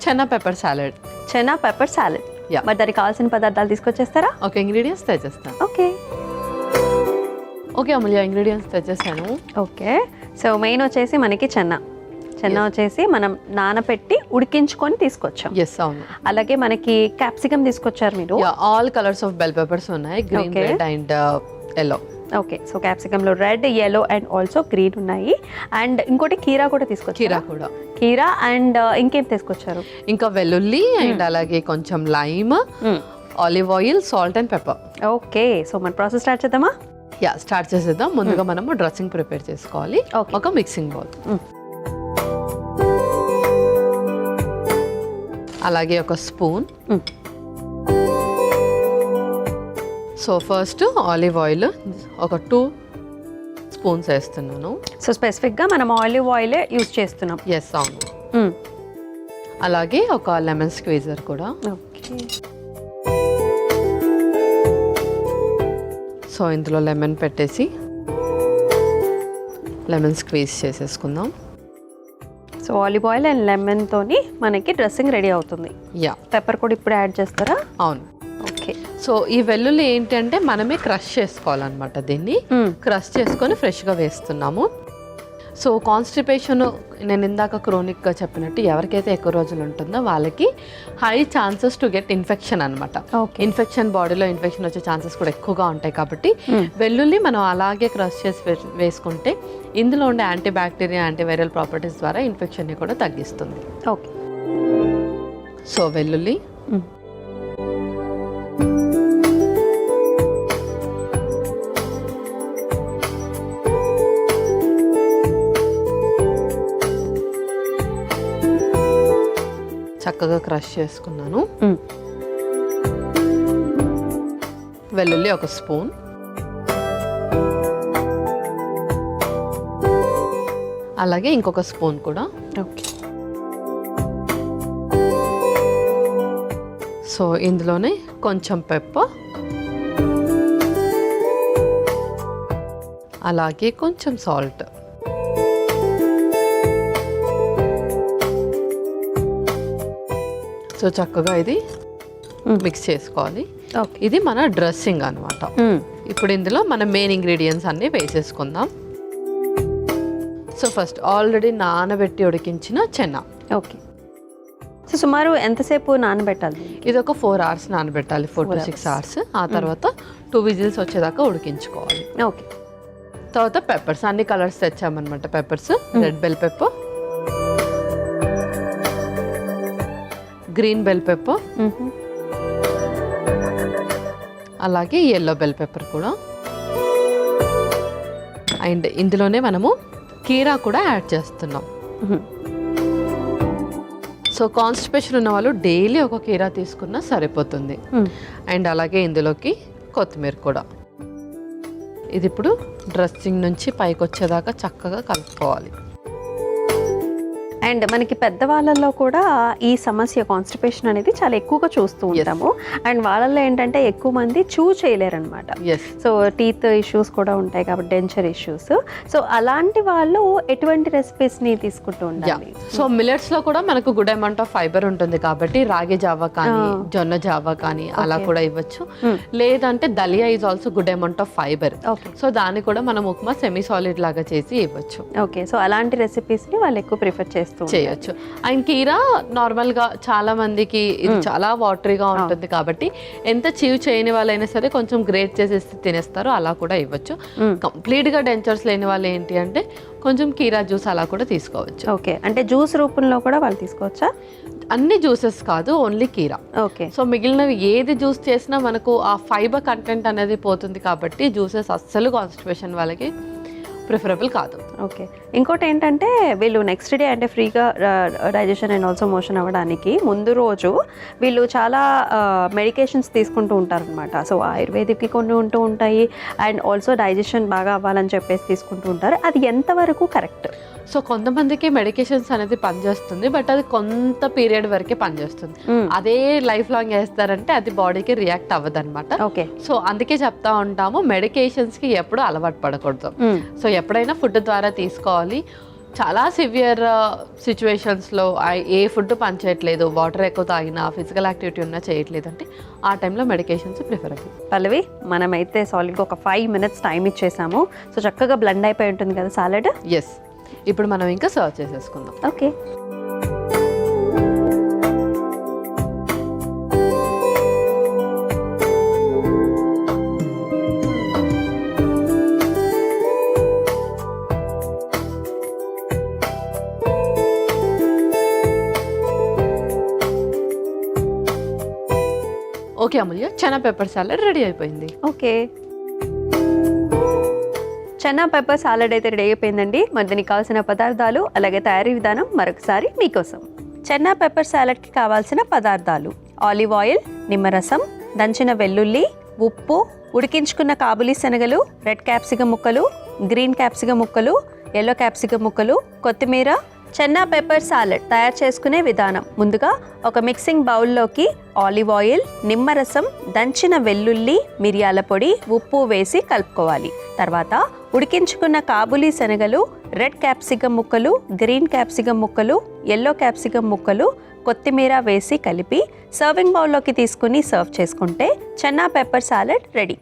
Chenna pepper salad. Chana pepper salad. మరి దానికి కావాల్సిన పదార్థాలు తీసుకొచ్చేస్తారా? ఓకే, ఇంగ్రీడియంట్స్ తెచ్చేస్తాను. ఓకే అమూల్య, ఇంగ్రీడియంట్స్ తెచ్చేసాను. ఓకే, సో మెయిన్ వచ్చేసి మనకి చెన్నా వచ్చేసి మనం నానబెట్టి ఉడికించుకొని తీసుకొచ్చాం. ఎస్, అవును. అలాగే మనకి క్యాప్సికమ్ తీసుకొచ్చారు మీరు. All colours of bell peppers ఉన్నాయి, green, red and yellow. Okay, so capsicum లో red, yellow and also green ఉన్నాయి. అండ్ ఇంకోటి కీరా కూడా తీసుకొచ్చారు. కీరా అండ్ ఇంకేం తీసుకొచ్చారు? ఇంకా వెల్లుల్లి అండ్ అలాగే కొంచెం lime, olive oil, salt and pepper. Okay, so మన ప్రాసెస్ స్టార్ట్ చేద్దామా? స్టార్ట్ చేసేద్దాం. ముందుగా మనము డ్రెస్సింగ్ ప్రిపేర్ చేసుకోవాలి. ఒక మిక్సింగ్ బౌల్, అలాగే ఒక spoon. So first olive oil ఒక 2 స్పూన్స్ వేస్తున్నాను. సో స్పెసిఫిక్గా మనం ఆలివ్ ఆయిల్ యూజ్ చేస్తున్నాం. ఎస్, అవును. అలాగే ఒక లెమన్ స్క్వీజర్ కూడా. ఓకే, సో ఇందులో లెమన్ పెట్టేసి లెమన్ స్క్వీజ్ చేసేసుకుందాం. So olive oil and lemon తోని మనకి డ్రెస్సింగ్ రెడీ అవుతుంది. పెప్పర్ కూడా ఇప్పుడు యాడ్ చేస్తారా? అవును. ఓకే, సో ఈ వెల్లుల్లి ఏంటంటే మనమే క్రష్ చేసుకోవాలన్నమాట. దీన్ని క్రష్ చేసుకొని ఫ్రెష్గా వేస్తున్నాము. సో కాన్స్టిపేషన్ నేను ఇందాక క్రోనిక్గా చెప్పినట్టు ఎవరికైతే ఎక్కువ రోజులు ఉంటుందో వాళ్ళకి high chances to get infection అనమాట. ఇన్ఫెక్షన్, బాడీలో ఇన్ఫెక్షన్ వచ్చే ఛాన్సెస్ కూడా ఎక్కువగా ఉంటాయి. కాబట్టి వెల్లుల్లి మనం అలాగే క్రష్ చేసి వేసుకుంటే ఇందులో ఉండే యాంటీ బ్యాక్టీరియా, యాంటీవైరల్ ప్రాపర్టీస్ ద్వారా ఇన్ఫెక్షన్ని కూడా తగ్గిస్తుంది. ఓకే, సో వెల్లుల్లి, చక్కగా క్రష్ చేసుకున్నాను. వెల్లుల్లి ఒక స్పూన్, అలాగే ఇంకొక స్పూన్ కూడా. ఓకే, సో ఇందులోనే కొంచెం పెప్పర్, అలాగే కొంచెం సాల్ట్. సో చక్కగా ఇది మిక్స్ చేసుకోవాలి. ఇది మన డ్రెస్సింగ్ అనమాట. ఇప్పుడు ఇందులో మన మెయిన్ ఇంగ్రీడియంట్స్ అన్నీ వేసేసుకుందాం. సో ఫస్ట్ ఆల్రెడీ నానబెట్టి ఉడికించిన చెన్నా. ఓకే, సో సుమారు ఎంతసేపు నానబెట్టాలి? ఇది ఒక 4 hours నానబెట్టాలి, 4 to 6 hours. ఆ తర్వాత 2 whistles వచ్చేదాకా ఉడికించుకోవాలి. ఓకే, తర్వాత పెప్పర్స్ అన్ని కలర్స్ తెచ్చామన్నమాట. Peppers, red bell pepper, green bell pepper, అలాగే yellow బెల్ పెప్పర్ కూడా. అండ్ ఇందులోనే మనము కీరా కూడా యాడ్ చేస్తున్నాం. సో కాన్స్టిపేషన్ ఉన్న వాళ్ళు డైలీ ఒక కీరా తీసుకున్నా సరిపోతుంది. అండ్ అలాగే ఇందులోకి కొత్తిమీర కూడా. ఇది ఇప్పుడు డ్రెస్సింగ్ నుంచి పైకి వచ్చేదాకా చక్కగా కలుపుకోవాలి. అండ్ మనకి పెద్దవాళ్ళల్లో కూడా ఈ సమస్య కాన్స్టిపేషన్ అనేది చాలా ఎక్కువగా చూస్తూ ఉంటాము. అండ్ వాళ్ళల్లో ఏంటంటే ఎక్కువ మంది చూ చేయలేరనమాట. సో టీత్ ఇష్యూస్ కూడా ఉంటాయి కాబట్టి, డెంచర్ ఇష్యూస్. సో అలాంటి వాళ్ళు ఎటువంటి రెసిపీస్ని తీసుకుంటూ ఉండాలి? సో మిల్లెట్స్ లో కూడా మనకు గుడ్ అమౌంట్ ఆఫ్ ఫైబర్ ఉంటుంది కాబట్టి రాగి జావా కానీ, జొన్న జావా కానీ అలా కూడా ఇవ్వచ్చు. లేదంటే dalia is also good amount of fibre. So దాన్ని కూడా మనం ఉప్మా సెమీ సాలిడ్ లాగా చేసి ఇవ్వచ్చు. ఓకే, సో అలాంటి రెసిపీస్ని వాళ్ళు ఎక్కువ ప్రిఫర్ చేస్తారు, చేయొచ్చు. అండ్ కీరా నార్మల్ గా చాలా మందికి ఇది చాలా వాటరీగా ఉంటుంది కాబట్టి ఎంత చీవ్ చేయని వాళ్ళైనా సరే కొంచెం గ్రేట్ చేసేసి తినేస్తారు, అలా కూడా ఇవ్వచ్చు. కంప్లీట్ గా డెంచర్స్ లేని వాళ్ళు ఏంటి అంటే కొంచెం కీరా జ్యూస్ అలా కూడా తీసుకోవచ్చు. ఓకే, అంటే జ్యూస్ రూపంలో కూడా వాళ్ళు తీసుకోవచ్చా? అన్ని జ్యూసెస్ కాదు, ఓన్లీ కీరా. ఓకే, సో మిగిలినవి ఏది జ్యూస్ చేసినా మనకు ఆ ఫైబర్ కంటెంట్ అనేది పోతుంది కాబట్టి జ్యూసెస్ అస్సలు కాన్స్టిపేషన్ వాళ్ళకి ప్రిఫరబుల్ కాదు. ఓకే, ఇంకోటి ఏంటంటే వీళ్ళు నెక్స్ట్ డే అంటే ఫ్రీగా డైజెషన్ అండ్ ఆల్సో మోషన్ అవ్వడానికి ముందు రోజు వీళ్ళు చాలా మెడికేషన్స్ తీసుకుంటూ ఉంటారనమాట. సో ఆయుర్వేదిక్కి కొన్ని ఉంటూ ఉంటాయి అండ్ ఆల్సో డైజెషన్ బాగా అవ్వాలని చెప్పేసి తీసుకుంటూ ఉంటారు. అది ఎంతవరకు కరెక్ట్? సో కొంతమందికి మెడికేషన్స్ అనేది పనిచేస్తుంది, బట్ అది కొంత పీరియడ్ వరకే పనిచేస్తుంది. అదే లైఫ్ లాంగ్ వేస్తారంటే అది బాడీకి రియాక్ట్ అవ్వదు అనమాట. ఓకే, సో అందుకే చెప్తా ఉంటాము మెడికేషన్స్ కి ఎప్పుడు అలవాటు పడకూడదు. సో ఎప్పుడైనా ఫుడ్ ద్వారా తీసుకోవాలి. చాలా సివియర్ సిచ్యువేషన్స్లో ఏ ఫుడ్ పనిచేయట్లేదు, వాటర్ ఎక్కువ తాగినా, ఫిజికల్ యాక్టివిటీ ఉన్నా చేయట్లేదు అంటే ఆ టైంలో మెడికేషన్స్ ప్రిఫరబుల్. పల్లవి, మనమైతే సాలిడ్గా ఒక 5 minutes టైం ఇచ్చేసాము. సో చక్కగా బ్లెండ్ అయిపోయి ఉంటుంది కదా సాలడ్. ఎస్, ఇప్పుడు మనం ఇంకా సర్వ్ చేసేసుకుందాం. ఓకే. ఓకే అమూల్య, చనా పెప్పర్ సాలడ్ రెడీ అయిపోయింది. ఓకే, చనా పెప్పర్ సాలడ్ అయితే రెడీ అయిపోయిందండి. మరి దీనికి కావాల్సిన పదార్థాలు అలాగే తయారీ విధానం మరొకసారి మీకోసం. చనా పెప్పర్ సాలడ్కి కావాల్సిన పదార్థాలు: ఆలివ్ ఆయిల్, నిమ్మరసం, దంచిన వెల్లుల్లి, ఉప్పు, ఉడికించుకున్న కాబులి శనగలు, రెడ్ క్యాప్సికం ముక్కలు, గ్రీన్ క్యాప్సికం ముక్కలు, ఎల్లో క్యాప్సికం ముక్కలు, కొత్తిమీర. చన్నా పెప్పర్ సాలడ్ తయారు చేసుకునే విధానం: ముందుగా ఒక మిక్సింగ్ బౌల్లోకి ఆలివ్ ఆయిల్, నిమ్మరసం, దంచిన వెల్లుల్లి, మిరియాల పొడి, ఉప్పు వేసి కలుపుకోవాలి. తర్వాత ఉడికించుకున్న కాబులి శనగలు, రెడ్ క్యాప్సికం ముక్కలు, గ్రీన్ క్యాప్సికం ముక్కలు, ఎల్లో క్యాప్సికం ముక్కలు, కొత్తిమీర వేసి కలిపి సర్వింగ్ బౌల్లోకి తీసుకుని సర్వ్ చేసుకుంటే చన్నా పెప్పర్ సాలడ్ రెడీ.